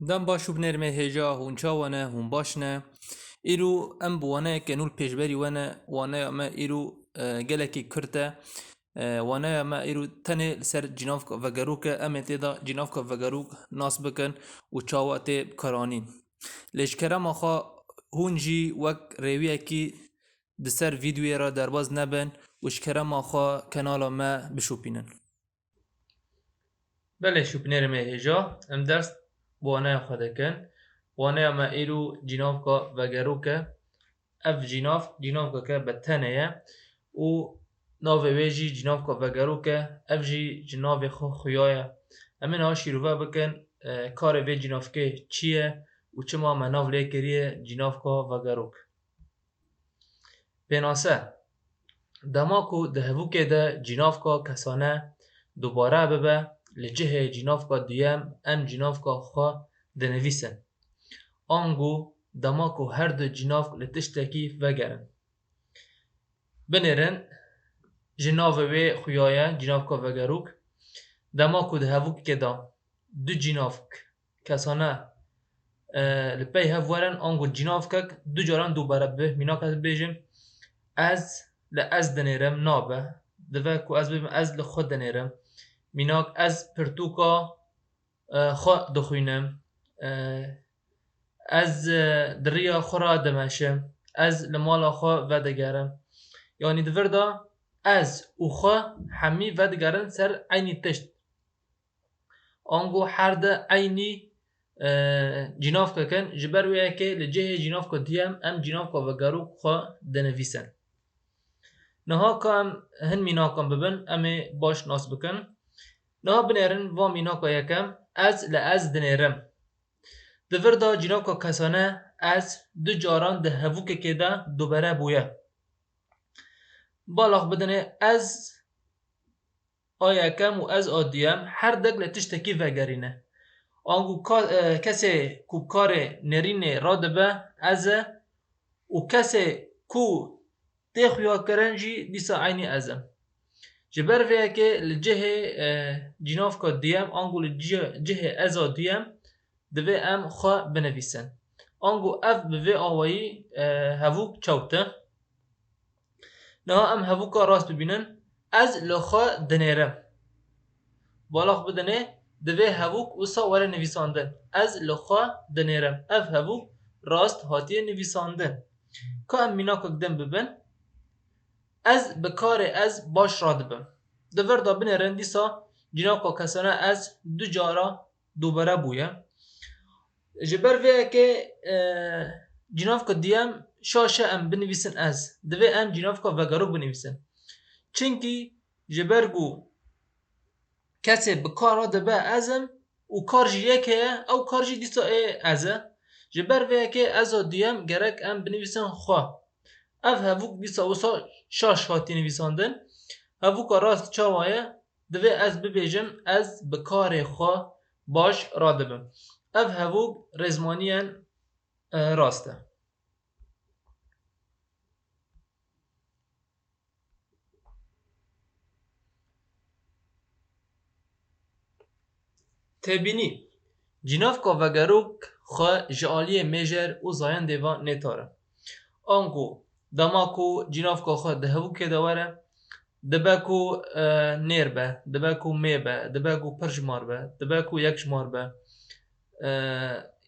دم باشو بنرمه هجا هون چاوانه هون باشنه ایرو ام بوانه کنول پیشبری وانه اما ایرو گلکی کرده وانه اما ایرو تنه سر جناف و گروک ام تیدا جناف و گروک ناس بکن و چاوات کرانین لشکره ما خوا هونجی وک رویه کی دسر ویدیوی را درباز نبن وشکره ما خوا کانالا ما بشوپینن. بله شوپنر هجا ام درس وانه خدکن وانه ما ایرو جناف و گروکه اف جناف که بتنه و ناو ویجی جناف و گروکه اف جی جناف خو خویاه امن ها شیروه بکن کار وی جناف که چیه و چما مناو لیکریه جناف و گروک بناسه دماکو دهوو که ده جناف کسانه دوباره ببه لجه جناف دیم ام جناف خوا دنویسن آنگو دماکو هر دو جناف لتشتکی وگرن بنرن جناف وی خویایه جناف وگروک دماکو دهوو که دا دو جناف کسانه لپی هفورن آنگو جناف دو جاران دوباره به مینا کس بیجم از لأز دنیرم نابه دوه کو از بیم از لخود دنیرم میناک از پرتوکا خو دخوینم از دریا خورا دمشم از لمالا خو ودگرم یعنی دوردا از او خو همی ودگرن سر عینی تشت آنگو هر ده عینی جناف کن جبر ویا که لجه جناف دیم ام جناف و گروک خو دنویسن نها کام هن مینا کام ببن امی باش ناس بکن نها بنرن و مینا کا یکم از لأز دنیرم دور دا جناب کا کسانه از دو جاران ده هفوک که ده دوباره بویه بالاخ بدنه از آیکم و از آدیم هر دگل تشتکی وگرینه آنگو کسی کو کار نرینه را دبه از و کسی کو تخویا کرنجی دیسا عینی ازم جبر ویا که لجه جناف کا دیم آنگو لجه ازا دیم دوی ام خوا بنویسن آنگو اف به آوایی هفوک چوته نه ام هفوکا راست ببینن از لخوا دنیرم بالاخ بدنه دوی هفوک وسا وره نویساندن از لخوا دنیرم اف هفوک راست هاتیه نویساندن که ام مینا کدن ببن از بکار از باش را دبم دور دا بنیرن دیسا جناب کا کسانه از دو جارا دوباره بویه جبر ویا که جناف دیم شاشه ام بنویسن از دوی ام جناف وگروک بنویسن چنکی جبرگو کسی بکارا دبه ازم و کارجی یکه او کارجی دیسا ازه جبر ویا که ازا دیم گرک ام بنویسن خواه اف هفوک دیسا وسا شاش هاتی نویساندن هفوکا راست چاوایه دوی از ببیجم از بکار خواه باش را دبم اف هفوک رزمانیان راسته تبینی جناف و گروک خو جالی میجر و زاین دیوان نتاره آنگو دماکو جناف خو دهوو که دواره دبکو نیر به دبکو می به دبکو پرجمار به دبکو یک جمار به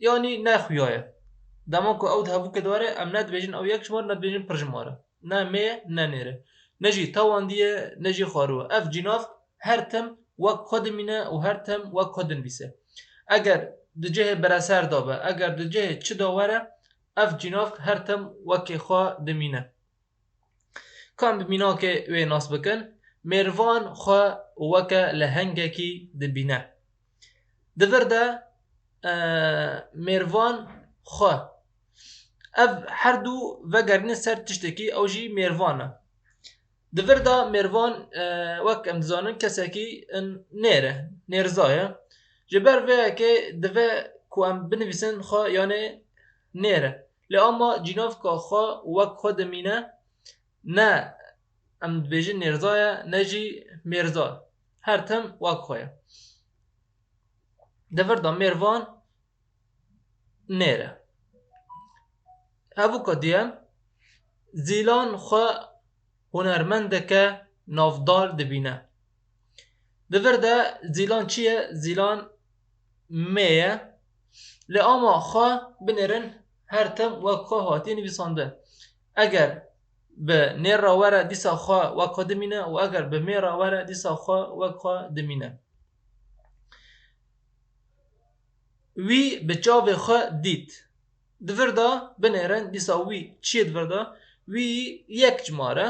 یعنی نخویایه دماکو او دهوو که دواره ام ند بیجن او یک جمار ند بیجن پرجماره نه می نه نیره نجی تاوان دیه نجی خاروه اف جناف هر تم وک خود مینه و هر تم وک خود نویسه اگر دجه برسر دابه اگر دجه چه داوره اف جناف هر تم وک خواه دمینه کام ببینا که وی ناس بکن مروان خواه وک لهنگه کی دبینه دور ده مروان خواه اف هر دو وگرنه سر تشتکی او جی مروانه دور دا مروان وک ام دزانن کسی که نیرزایه جبر ویا که دوه کو ام بنویسن خواه یعنی نیره لی اما جناف که خواه وک خود مینه نه ام بیجن نیرزایه نه جی میرزا هر تم وک خواه دور دا مروان نێرە. هەبوو کەدیەم زیلان خۆ هونەرمەندەکە نافدار دبینە. Divir de zîlan çi ye? Zîlan mê ye. Lê ama xwe binêrin her tim wek xwe hatiye nivîsandin. Eger bi nêra were dîsa xwe wek xwe dimîne û eger bi mêra were dîsa xwe wek xwe dimîne. Wî bi çavê xwe dît. Divir da binêrin dîsa wî çi ye divir da? Wî yek cimare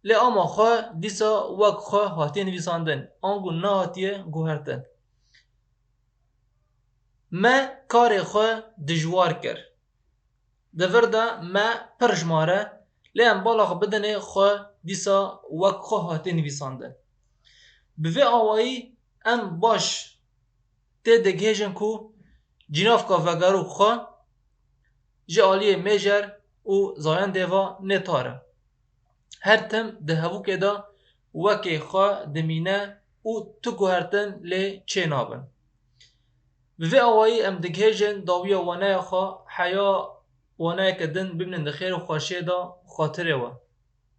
lê ama xwe dîsa wek xwe hatiye nivîsandin. Ango nehatiye guhertin. Me karê xwe dijwar kir. Divir da me pir jimare lê em bala xwe bidinê xwe dîsa wek xwe hatiye nivîsandin. Bi vê awayî em baş tê digihêjin ku cînavka vegerok xwe ji aliyê mêjer û zayendê ve nêtar e. Her tim di hevokê da wekê xwe dimîne û tu guhertin lê çê nabin. Bi vê awayî em digihêjin dawiya waneya xwe heya waneyeke din bimînin di xêr û xweşiyê da xatirê we.